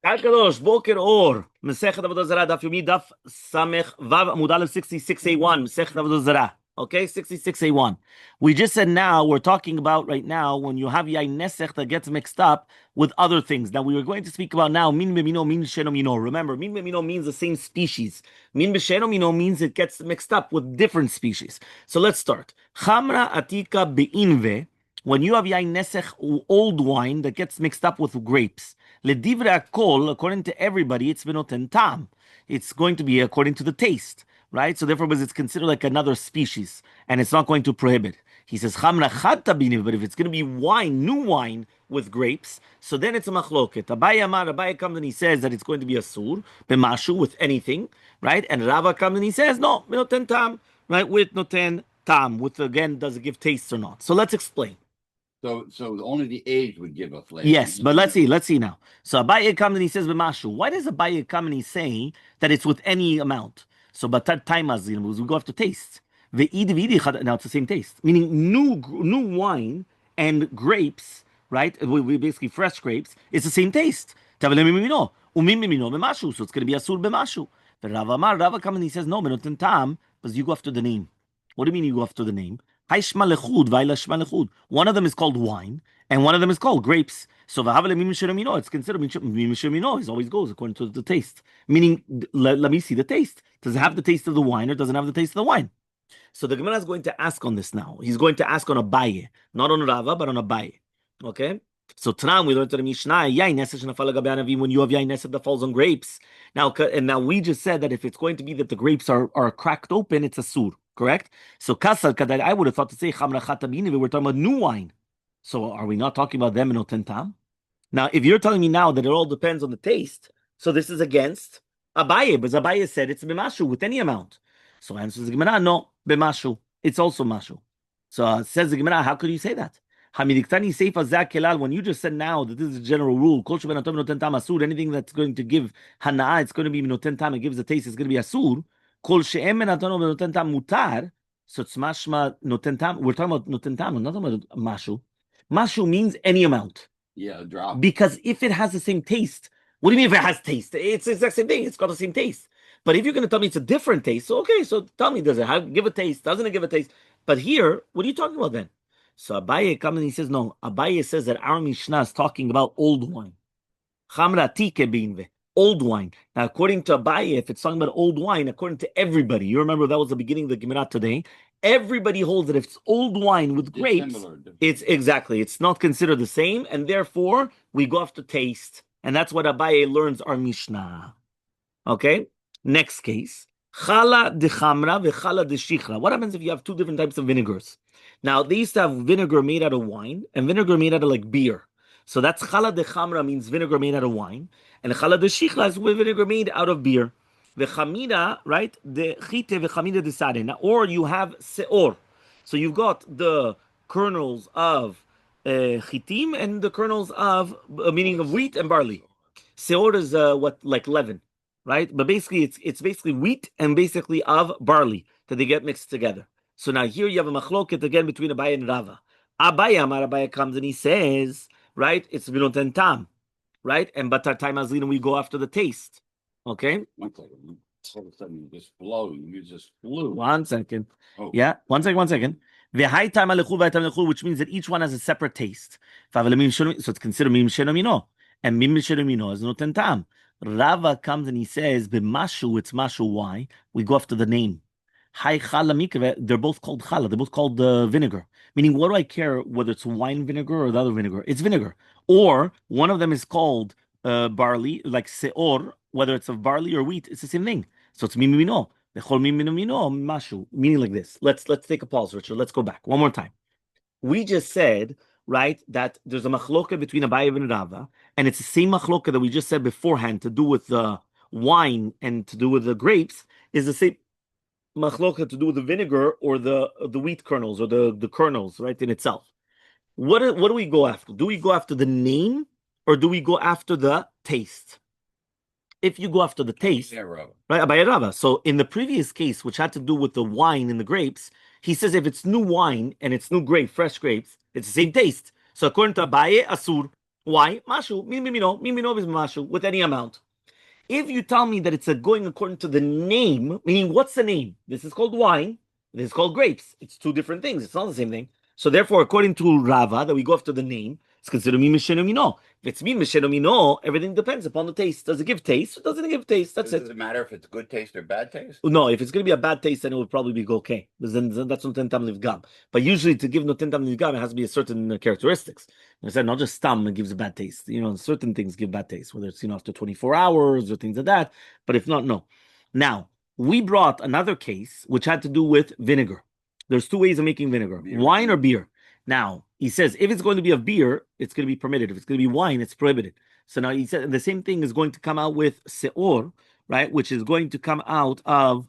Hakadosh, Boker Or, Masechet Avodah Zarah, Daf Yomi, Daf Samech Vav Amud Aleph 66A1, Masechet Avodah Zarah. Okay, 66A1. We just said now, we're talking about right now when you have Yain Nesech that gets mixed up with other things. Now, we were going to speak about now, Min Bemino, Min Sheno Mino. Remember, Min Bemino means the same species. Min Besheno Mino means it gets mixed up with different species. So let's start. Chamra Atika Beinve, when you have Yain Nesech, old wine that gets mixed up with grapes. Ledivre akol, according to everybody, it's benoten tam. It's going to be according to the taste, right? So therefore, it's considered like another species, and it's not going to prohibit. He says chamra chata biniv, but if it's going to be wine, new wine with grapes, so then it's a machloket. Abaye comes and he says that it's going to be a sur b'mashu with anything, right? And Rava comes and he says no, benoten tam, right? With noten tam, with again, does it give taste or not? So let's explain. So only the age would give a flavor. Yes, but let's see now. So Abaye comes and he says b'mashu. Why does Abaye come and he's saying that it's with any amount? So but that time we go after taste. Now it's the same taste, meaning new wine and grapes, right? We basically fresh grapes. It's the same taste. So it's going to be asur b'mashu. But Rava comes and he says no, benoten tam, because you go after the name. What do you mean you go after the name? One of them is called wine, and one of them is called grapes. So it's considered it always goes according to the taste. Meaning, let me see the taste. Does it have the taste of the wine or doesn't have the taste of the wine? So the Gemara is going to ask on this now. He's going to ask on Abaye, not on Rava, but on Abaye. Okay? So Tanam, we learned to the Mishnah, when you have Yain Nesech that falls on grapes. Now we just said that if it's going to be that the grapes are cracked open, it's a sur. Correct? So kasal kadai, I would have thought to say chamra chatabini, we're talking about new wine. So are we not talking about them in otentam? Now, if you're telling me now that it all depends on the taste, so this is against Abaye, but Abaye said it's b'mashu with any amount. So answers the Gemara, no, b'mashu. It's also mashu. So says the Gemara, how could you say that? Hamidiktani seifa zakelal. When you just said now that this is a general rule, anything that's going to give hanaa, it's going to be notentam. It gives a taste. It's going to be asur. Kol she'em menatano b'notentam mutar. So it's mashma notentam. We're talking about notentam. We're not talking about mashu. Mashu means any amount. Yeah, drop. Because if it has the same taste, what do you mean if it has taste? It's the exact same thing. It's got the same taste. But if you're going to tell me it's a different taste, so okay, so tell me, does it give a taste? Doesn't it give a taste? But here, what are you talking about then? So Abaye comes and he says, no. Abaye says that our Mishnah is talking about old wine. Chamra tike binve. Old wine. Now, according to Abaye, if it's talking about old wine, according to everybody, you remember that was the beginning of the Gemara today. Everybody holds that if it's old wine with grapes, it's not considered the same, and therefore we go after taste, and that's what Abaye learns our Mishnah. Okay, next case, chala de chamra v'chala de shichra. What happens if you have two different types of vinegars? Now they used to have vinegar made out of wine and vinegar made out of like beer. So that's chala de chamra means vinegar made out of wine, and chala de shichra is vinegar made out of beer. The chamida, right? The chite v'chamida de sade. Or you have seor. So you've got the kernels of chitim and the kernels of meaning of wheat and barley. Seor is like leaven, right? But basically it's basically wheat and basically of barley that they get mixed together. So now here you have a machloket again between Abaye and Rava. Abaye comes and he says, right? It's b'noten tam, right? And batar time azlina, we go after the taste. Okay. One second. All of a sudden you just flow. You just flew. 1 second. Oh. Yeah. 1 second. Which means that each one has a separate taste. So it's considered mim shenomino. And mim shenomino is noten tam. Rava comes and he says, b'mashu, it's mashu. Why? We go after the name. They're both called chala. They're both called vinegar. Meaning, what do I care whether it's wine vinegar or the other vinegar? It's vinegar. Or one of them is called barley, like seor, whether it's of barley or wheat, it's the same thing. So it's mimino. Meaning like this. Let's take a pause, Richard. Let's go back one more time. We just said, right, that there's a machloka between Abaye and Rava, and it's the same machloka that we just said beforehand to do with the wine and to do with the grapes, is the same machloka to do with the vinegar or the wheat kernels or the kernels, right, in itself. What do we go after? Do we go after the name or do we go after the taste? If you go after the taste, right, Abaye Rava. So in the previous case, which had to do with the wine and the grapes, he says if it's new wine and it's new grape, fresh grapes, it's the same taste. So according to Abaye, asur. Why? Mashu, mimino is mashu, with any amount. If you tell me that it's going according to the name, meaning what's the name? This is called wine. This is called grapes. It's two different things. It's not the same thing. So therefore, according to Rava, that we go after the name, it's considered mimisheno mino. If it's mimisheno mino, everything depends upon the taste. Does it give taste? Or doesn't it give taste? That's it. Does it matter if it's good taste or bad taste? No, if it's going to be a bad taste, then it would probably be okay. Because then that's noten tam livgam. But usually, to give noten tam livgam, it has to be a certain characteristics. I said not just stam, it gives a bad taste. Certain things give bad taste, whether it's after 24 hours or things like that. But if not, no. Now we brought another case which had to do with vinegar. There's two ways of making vinegar: wine or beer. Now he says if it's going to be a beer, it's going to be permitted. If it's going to be wine, it's prohibited. So now he said the same thing is going to come out with seor, right? Which is going to come out of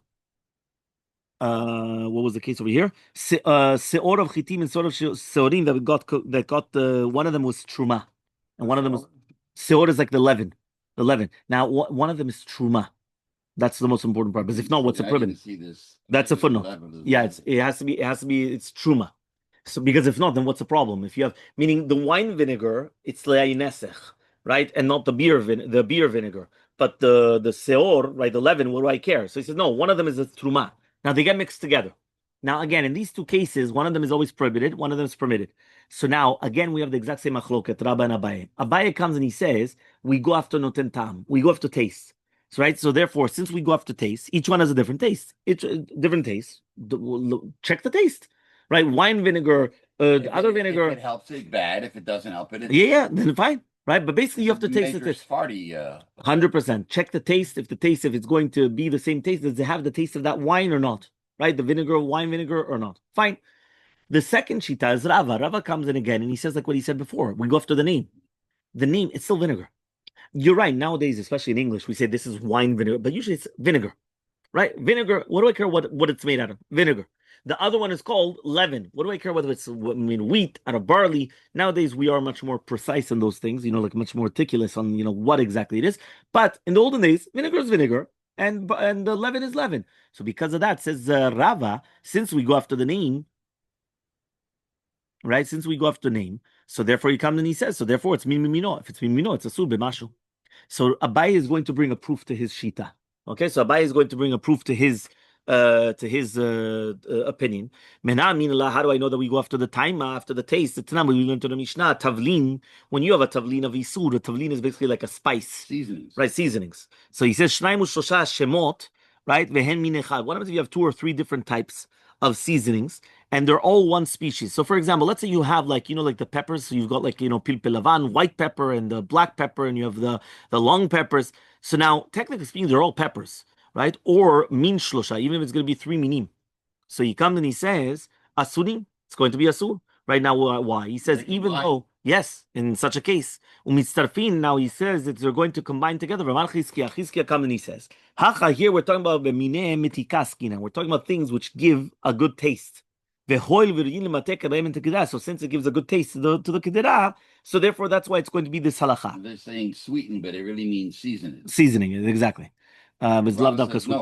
what was the case over here? Seor of chitim and sort of seorim that got one of them was truma, and one of them was seor is like the leaven, the leaven. Now one of them is truma. That's the most important part. Because if not, what's the problem? That's a footnote. Yeah, it has to be it's truma. So because if not, then what's the problem? If you have meaning the wine vinegar, it's le'ayinesech, right, and not the beer vinegar, but the seor, right, the leaven. What do I care? So he says no. One of them is a truma. Now they get mixed together. Now again, in these two cases, one of them is always prohibited, one of them is permitted. So now again, we have the exact same machloket, Rabbi and Abaye. Abaye comes and he says we go after noten tam, we go after taste. So, right. So therefore, since we go after taste, each one has a different taste. It's different taste. Check the taste, right? Wine vinegar, other vinegar. If it helps, it's bad. If it doesn't help it, yeah, then fine, right? But basically, you have to taste it. 100%. Check the taste. If it's going to be the same taste, does it have the taste of that wine or not? Right? The vinegar, wine vinegar or not? Fine. The second shita is Rava. Rava comes in again and he says like what he said before. We go after the name. The name, it's still vinegar. You're right. Nowadays, especially in English, we say this is wine vinegar, but usually it's vinegar, right? Vinegar. What do I care what it's made out of? Vinegar. The other one is called leaven. What do I care whether it's wheat out of barley? Nowadays, we are much more precise in those things, like much more meticulous on what exactly it is. But in the olden days, vinegar is vinegar, and the leaven is leaven. So because of that, says Rava, since we go after the name, right? Since we go after the name, so therefore he comes and he says, so therefore it's mimino. If it's mimino, it's a sur b'mashu. So Abai is going to bring a proof to his shita. Okay, so Abai is going to bring a proof to his opinion. How do I know that we go after the taima, after the taste? It's not we learned to the Mishnah. Tavlin. When you have a tavlin of isur, a tavlin is basically like a spice, seasonings, right? Seasonings. So he says shnayim u'shlosha shemot, right? Vehen min echad. What happens if you have two or three different types of seasonings, and they're all one species? So, for example, let's say you have like the peppers. So you've got like pilpil lavan, white pepper, and the black pepper, and you have the long peppers. So now, technically speaking, they're all peppers, right? Or min shlosha, even if it's going to be three minim. So he comes and he says asurim. It's going to be asur. Right now, why? He says even though yes, in such a case, umitzarfin. Now he says that they're going to combine together. Chizkiah comes and he says, hacha. Here we're talking about b'mineh mitikaskina. We're talking about things which give a good taste. So since it gives a good taste to the kedera, so therefore that's why it's going to be this halacha. They're saying sweeten, but it really means seasoning. Seasoning, exactly. It's no,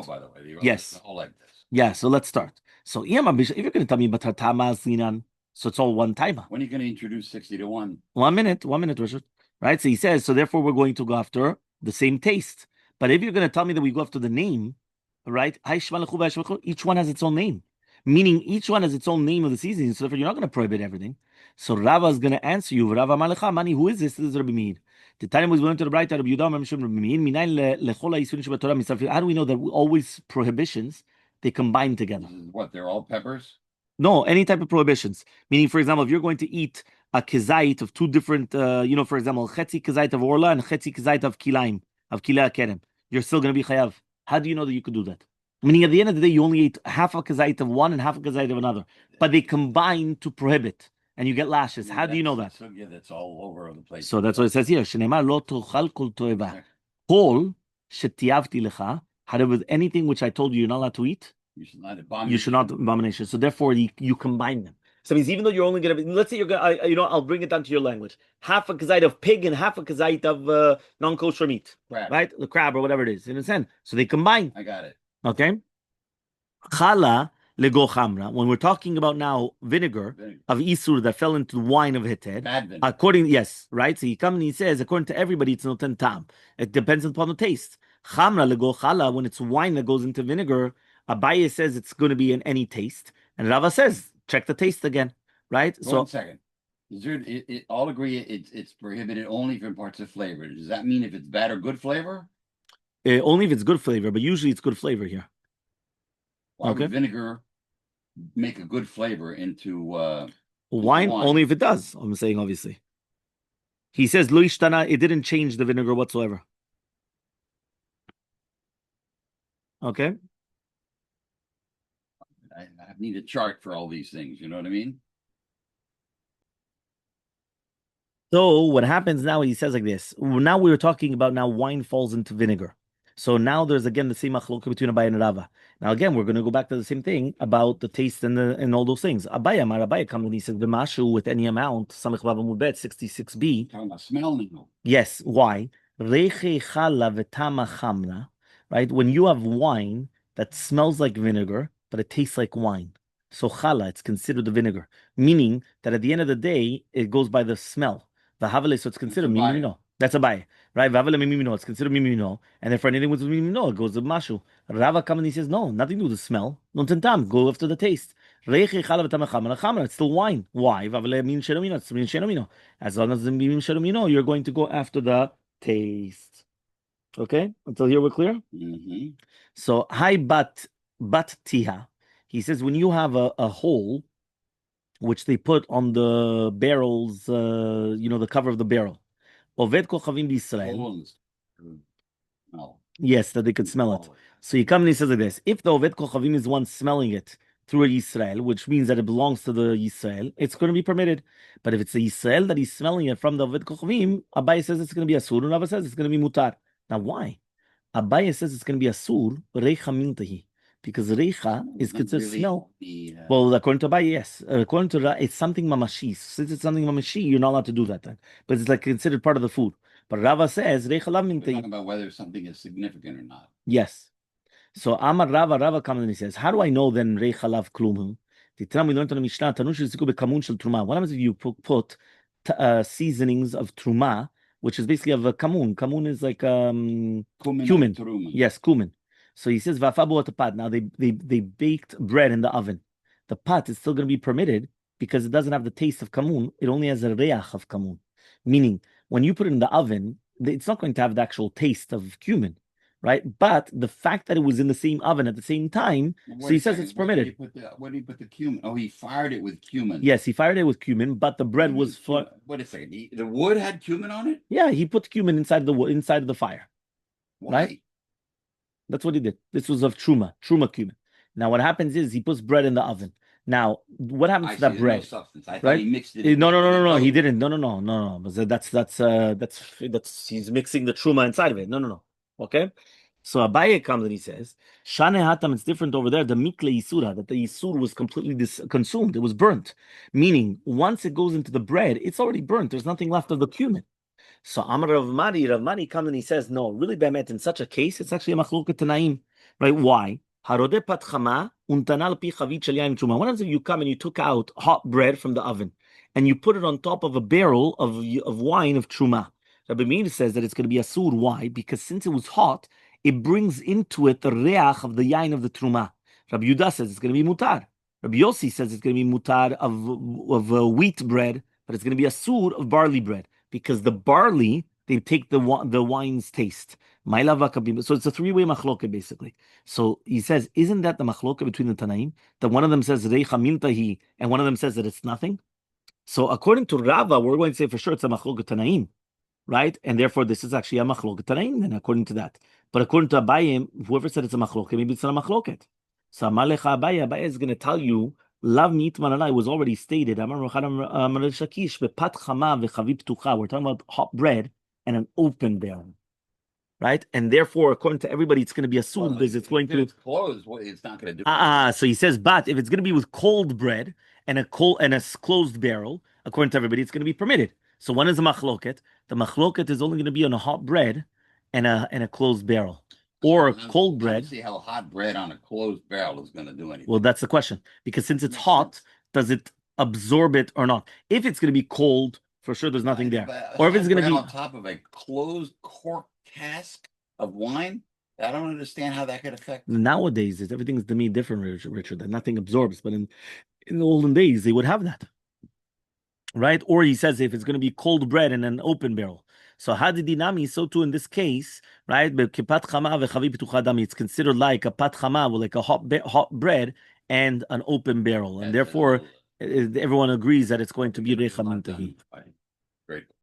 by the way. Yes. All like this. Yeah, so let's start. So if you're going to tell me about Zinan, so it's all one timer. When are you going to introduce 60 to 1? 1 minute, Richard. Right? So he says, so therefore we're going to go after the same taste. But if you're going to tell me that we go after the name, right? Each one has its own name. Meaning each one has its own name of the seasoning. So therefore you're not going to prohibit everything. So Rava is going to answer you. Rava Malecha, Mani, who is this? This is Rabbi Meir. The time was going to the bright Rabbi Yudah, how do we know that always prohibitions, they combine together? What, they're all peppers? No, any type of prohibitions. Meaning, for example, if you're going to eat a kezait of two different, for example, chetzi kezait of orla and chetzi kezait of kilaim, of kilei kerem, you're still going to be chayav. How do you know that you could do that? Meaning, at the end of the day, you only ate half a kezait of one and half a kezait of another, but they combine to prohibit, and you get lashes. How do you know that? So, yeah, that's all over the place. So that's what it says here. Shenema lo tochal kol toeva. Kol shetiavti lecha. However, anything which I told you you're not allowed to eat, you should not abomination. So therefore, you combine them. So it means even though you're only going to, let's say you're going to, I'll bring it down to your language. Half a kazait of pig and half a kazait of non-kosher meat, right? The crab or whatever it is. You understand? So they combine. I got it. Okay. Chala lego chamra. When we're talking about now vinegar of isur that fell into the wine of heter, Bad vinegar. according yes, right. So he comes and he says, according to everybody, it's noten tam. It depends upon the taste. Chamra lego chala, when it's wine that goes into vinegar, Abaye says it's going to be in any taste, and Rava says check the taste again, right? One second. Is there, all agree it's prohibited only for parts of flavor. Does that mean if it's bad or good flavor? Only if it's good flavor, but usually it's good flavor here. Why Okay. would vinegar make a good flavor into wine? Only if it does. I'm saying obviously. He says lo ishtana, it didn't change the vinegar whatsoever. Okay. I need a chart for all these things. You know what I mean? So what happens now? He says like this. Now we were talking about now wine falls into vinegar. So now there's again the same machlokah between Abaye and Rava. Now again we're going to go back to the same thing about the taste and all those things. Abaye comes and he says v'mashu with any amount samech vav amud bet 66b. Talking about smell now. Yes. Why? Reiche chala v'tama chamra. Right. When you have wine that smells like vinegar but it tastes like wine. So chala, it's considered the vinegar, meaning that at the end of the day it goes by the smell. The havale, so it's considered mimino. That's a buy, right? Vavale mimino, it's considered mimino, and if anything with mimino, it goes to mashu. Rava comes and he says, no, nothing to do with the smell. No tentam, go after the taste. Reichi chala v'tamachamra, it's still wine. Why? Vavale min shenomino, it's min shenomino. As long as the min shenomino, you're going to go after the taste. Okay, until here we're clear. Mm-hmm. So hi bat tiha, he says when you have a hole which they put on the barrels, the cover of the barrel. Oved kochavim b'Yisrael. No. Yes, that they could smell it. So he comes and he says like this: if the Oved kochavim is one smelling it through a Yisrael, which means that it belongs to the Yisrael, it's going to be permitted. But if it's a Yisrael that he's smelling it from the Oved kochavim, Abai says it's going to be asur, and Rava says it's going to be mutar. Now why? Abai says it's going to be asur reicha mintahi, because reicha is considered really smell. Well, according to Abai, yes. According to Ra, it's something mamashi. Since it's something mamashi, you're not allowed to do that then. But it's like considered part of the food. But Rava says reicha lav mintahi. We're talking about whether something is significant or not. Yes. So Amar Rava comes and he says, how do I know then reicha lav klum? The Tanam we learned on the Mishnah, tanush yiziku bekamun shel truma. What happens if you put seasonings of truma, which is basically of a kamun? Kamun is like cumin. Yes, cumin. So he says vafabu atapat. Now they baked bread in the oven. The pot is still going to be permitted because it doesn't have the taste of kamun. It only has a reach of kamun. Meaning, when you put it in the oven, it's not going to have the actual taste of cumin, right? But the fact that it was in the same oven at the same time, so he says it's permitted. Where did he put the cumin? Oh, he fired it with cumin. Yes, he fired it with cumin, but the bread was for. Wait a second. The wood had cumin on it? Yeah, he put cumin inside the wood, inside of the fire. Why? Right? That's what he did. This was of truma cumin. Now what happens is he puts bread in the oven. Now what happens to that bread? No substance. I thought he mixed it. No. He didn't. No. But that's he's mixing the truma inside of it. No. Okay. So Abaye comes and he says, Shane Hatam, it's different over there. The mikle yisura, that the yisur was completely consumed. It was burnt. Meaning, once it goes into the bread, it's already burnt. There's nothing left of the cumin. So Amar Rav Mari comes and he says, no, really, Bemet, in such a case, it's actually a machloket tanaim. Right? Why? Harode pat chama untanal pi chavit shel yain truma. What happens if you come and you took out hot bread from the oven and you put it on top of a barrel of wine of truma? Rabbi Meir says that it's going to be asur. Why? Because since it was hot, it brings into it the reach of the yain of the truma. Rabbi Yudah says it's going to be mutar. Rabbi Yossi says it's going to be mutar of wheat bread, but it's going to be asur of barley bread because the barley they take the wine's taste. So it's a three-way machloket basically. So he says, isn't that the machloket between the Tanaim? That one of them says reicha mintahi and one of them says that it's nothing. So according to Rava, we're going to say for sure it's a machloket Tanaim, right? And therefore this is actually a machloket Tanaim. Then according to that, but according to Abaye, whoever said it's a machloket, maybe it's not a machloket. So Abaye is going to tell you. Lav mitmanalai was already stated. We're talking about hot bread and an open barrel, right? And therefore, according to everybody, it's going to be assumed because it's going to close. It's not going to do. So he says, but if it's going to be with cold bread and a closed barrel, according to everybody, it's going to be permitted. So one is a machloket. The machloket is only going to be on a hot bread and a closed barrel. or I cold don't bread. see how hot bread on a closed barrel is going to do anything. Well, that's the question. Because since it's Makes hot, sense. does it absorb it or not? If it's going to be cold, for sure, there's nothing there. But Or if it's hot going to bread be on top of a closed cork cask of wine, I don't understand how that could affect. nowadays, everything's to me different, Richard, that nothing absorbs. But in the olden days, they would have that, right? Or he says if it's going to be cold bread in an open barrel. So hadidinami, so too in this case, right? It's considered like a pat chama, like a hot bread and an open barrel, and That's a therefore little. everyone agrees that it's going to be Okay, recha I'm not done mintahi. fighting. Great.